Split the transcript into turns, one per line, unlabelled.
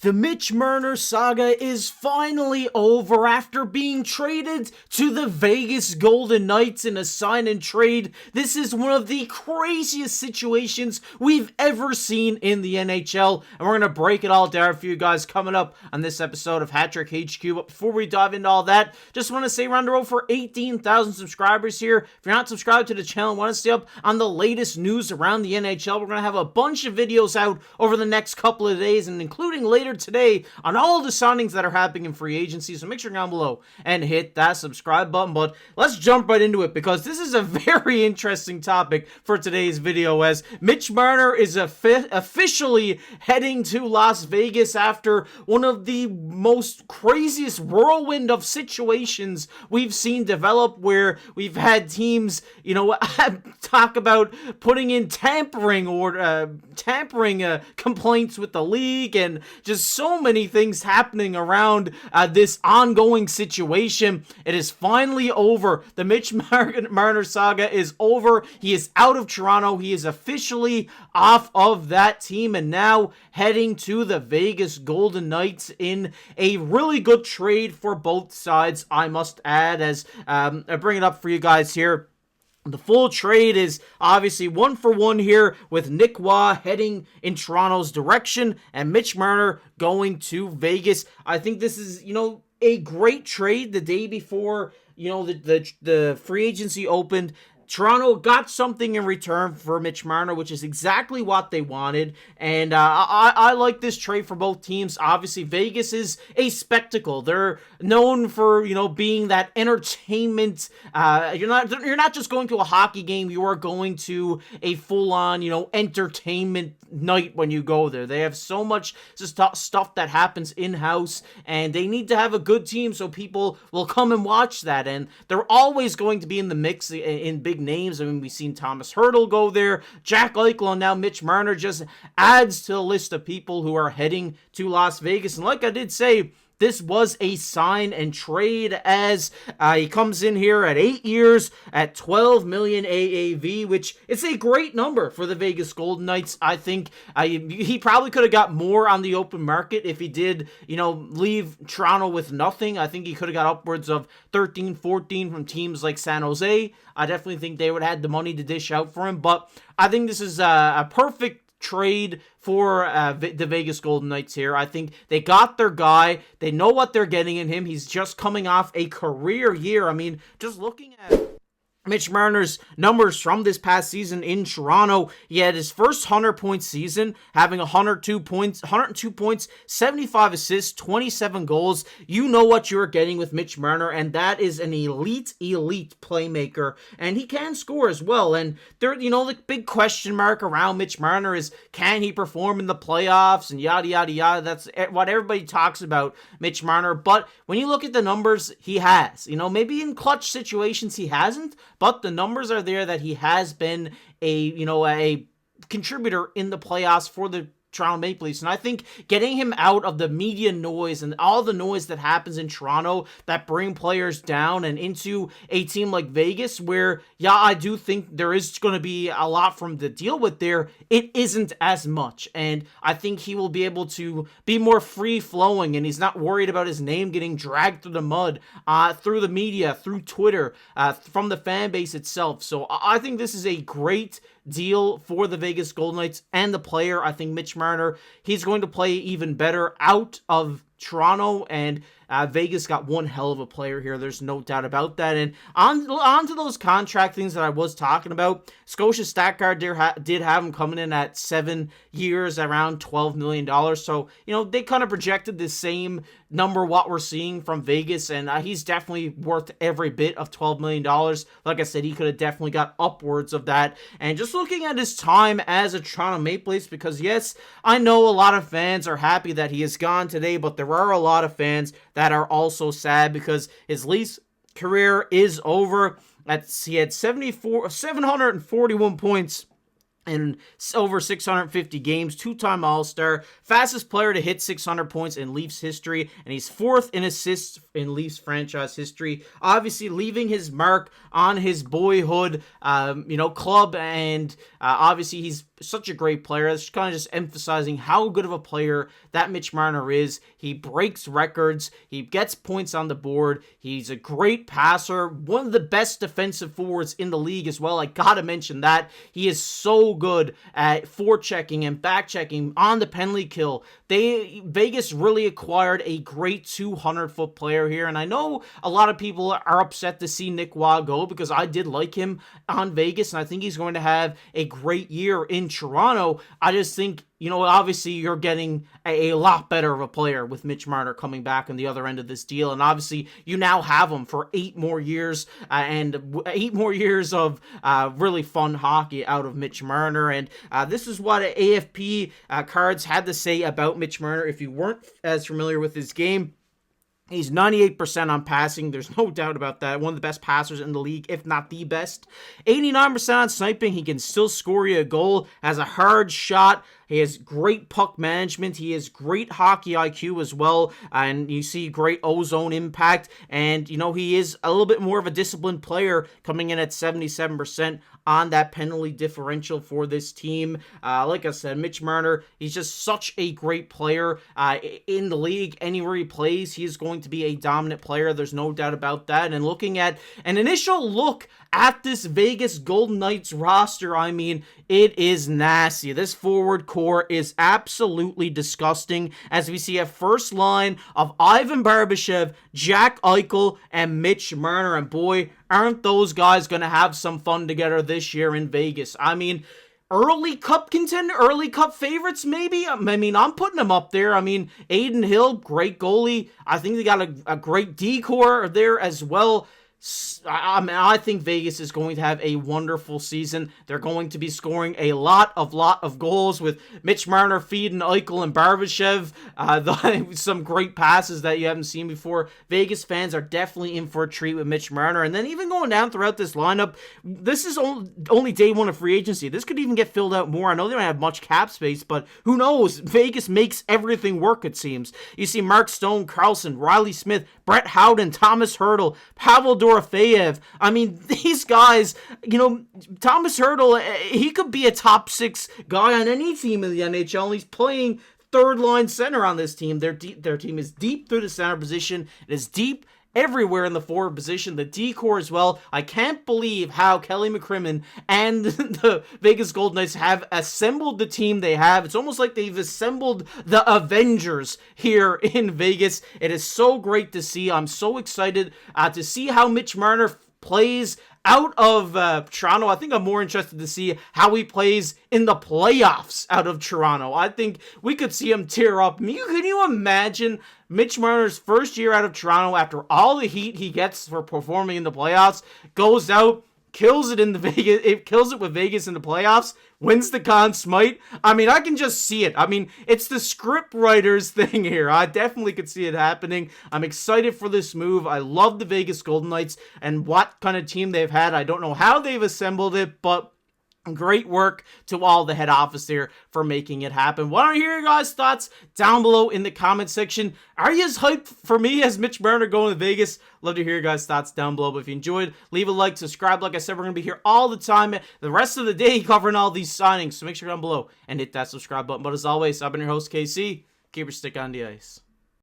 The Mitch Marner saga is finally over after being traded to the Vegas Golden Knights in a sign and trade. This is one of the craziest situations we've ever seen in the NHL, and we're going to break it all down for you guys coming up on this episode of Hat Trick HQ. But before we dive into all that, just want to say we're on the road for 18,000 subscribers here. If you're not subscribed to the channel and want to stay up on the latest news around the NHL, we're going to have a bunch of videos out over the next couple of days, and including later today on all the signings that are happening in free agency. So make sure down below and hit that subscribe button. But let's jump right into it, because this is a very interesting topic for today's video, as Mitch Marner is officially heading to Las Vegas after one of the most craziest whirlwind of situations we've seen develop, where we've had teams, talk about putting in tampering complaints with the league, and just so many things happening around this ongoing situation. It is finally over. The Mitch Marner saga is over. He is out of Toronto. He is officially off of that team and now heading to the Vegas Golden Knights in a really good trade for both sides, I must add, as I bring it up for you guys here. The full trade is obviously 1-for-1 here, with Nick Waugh heading in Toronto's direction and Mitch Marner going to Vegas. I think this is, a great trade. The day before, the free agency opened, Toronto got something in return for Mitch Marner, which is exactly what they wanted, and I like this trade for both teams. Obviously, Vegas is a spectacle. They're known for, being that entertainment. You're not just going to a hockey game. You are going to a full-on, entertainment night when you go there. They have so much stuff that happens in-house, and they need to have a good team so people will come and watch that, and they're always going to be in the mix in big names. I mean, we've seen Thomas Hertl go there, Jack Eichel, and now Mitch Marner just adds to the list of people who are heading to Las Vegas. And like I did say, this was a sign and trade, as he comes in here at 8 years at $12 million AAV, which is a great number for the Vegas Golden Knights. I think he probably could have got more on the open market if he did, leave Toronto with nothing. I think he could have got upwards of 13, 14 from teams like San Jose. I definitely think they would have had the money to dish out for him, but I think this is a perfect trade for the Vegas Golden Knights here. I think they got their guy. They know what they're getting in him. He's just coming off a career year. I mean, just looking at Mitch Marner's numbers from this past season in Toronto, he had his first 100-point season, having 102 points, 75 assists, 27 goals. You know what you're getting with Mitch Marner, and that is an elite playmaker, and he can score as well. And there, the big question mark around Mitch Marner is, can he perform in the playoffs, and yada yada yada. That's what everybody talks about Mitch Marner. But when you look at the numbers, he has. Maybe in clutch situations he hasn't, but the numbers are there that he has been a contributor in the playoffs for the Toronto Maple Leafs. And I think getting him out of the media noise and all the noise that happens in Toronto that bring players down, and into a team like Vegas, where, I do think there is going to be a lot from to deal with there, it isn't as much. And I think he will be able to be more free-flowing, and he's not worried about his name getting dragged through the mud, through the media, through Twitter, from the fan base itself. So I think this is a great deal for the Vegas Golden Knights and the player. I think Mitch Marner, he's going to play even better out of Toronto, and Vegas got one hell of a player here. There's no doubt about that. And on to those contract things that I was talking about. Scotia Statcard did have him coming in at 7 years, around $12 million. So, they kind of projected the same number what we're seeing from Vegas, and he's definitely worth every bit of $12 million. Like I said, he could have definitely got upwards of that. And just looking at his time as a Toronto Maple Leafs, because yes, I know a lot of fans are happy that he is gone today, but there are a lot of fans that are also sad because his Leafs career is over. He had 741 points in over 650 games, two-time All-Star, fastest player to hit 600 points in Leafs history, and he's fourth in assists in Leafs franchise history. Obviously, leaving his mark on his boyhood, club, and obviously he's such a great player. That's kind of just emphasizing how good of a player that Mitch Marner is. He breaks records. He gets points on the board. He's a great passer. One of the best defensive forwards in the league as well. I gotta mention that. He is so good at forechecking and backchecking on the penalty kill. Vegas really acquired a great 200-foot player here, and I know a lot of people are upset to see Nick Waugh go because I did like him on Vegas, and I think he's going to have a great year in Toronto. I just think, obviously you're getting a lot better of a player with Mitch Marner coming back on the other end of this deal, and obviously you now have him for 8 more years, and 8 more years of really fun hockey out of Mitch Marner, and this is what AFP Cards had to say about Mitch Marner. If you weren't as familiar with his game, he's 98% on passing. There's no doubt about that. One of the best passers in the league, if not the best. 89% on sniping. He can still score you a goal. Has a hard shot. He has great puck management. He has great hockey IQ as well. And you see great ozone impact. And, he is a little bit more of a disciplined player, coming in at 77% on that penalty differential for this team. Like I said, Mitch Marner, he's just such a great player in the league. Anywhere he plays, he is going to be a dominant player. There's no doubt about that. And looking at an initial look at this Vegas Golden Knights roster, I mean, it is nasty. This forward core is absolutely disgusting, as we see a first line of Ivan Barbashev, Jack Eichel, and Mitch Marner. And boy, aren't those guys going to have some fun together this year in Vegas. I mean, early cup contender, early cup favorites, maybe. I'm putting them up there. Aiden Hill, great goalie. I think they got a great decor there as well. I think Vegas is going to have a wonderful season. They're going to be scoring a lot of goals with Mitch Marner feeding Eichel and Barbashev. Some great passes that you haven't seen before. Vegas fans are definitely in for a treat with Mitch Marner. And then even going down throughout this lineup, this is only day one of free agency. This could even get filled out more. I know they don't have much cap space, but who knows? Vegas makes everything work, it seems. You see Mark Stone, Carlson, Riley Smith, Brett Howden, Thomas Hertl, Pavel Dorofeyev. These guys, Thomas Hertl, he could be a top 6 guy on any team in the NHL, and he's playing third line center on this team. Their team is deep through the center position. It is deep everywhere in the forward position, the decor as well. I can't believe how Kelly McCrimmon and the Vegas Golden Knights have assembled the team they have. It's almost like they've assembled the Avengers here in Vegas. It is so great to see. I'm so excited to see how Mitch Marner plays out of Toronto. I think I'm more interested to see how he plays in the playoffs out of Toronto. I think we could see him tear up. Can you imagine Mitch Marner's first year out of Toronto, after all the heat he gets for performing in the playoffs, goes out, kills it with Vegas in the playoffs, wins the Conn Smythe? I can just see it. It's the script writers thing here. I definitely could see it happening. I'm excited for this move. I love the Vegas Golden Knights and what kind of team they've had. I don't know how they've assembled it, but great work to all the head office there for making it happen. Want to hear your guys' thoughts down below in the comment section. Are you as hyped for me as Mitch Marner going to Vegas? Love to hear your guys' thoughts down below. But if you enjoyed, leave a like, subscribe. Like I said, we're going to be here all the time, the rest of the day, covering all these signings. So make sure down below and hit that subscribe button. But as always, I've been your host, KC. Keep your stick on the ice.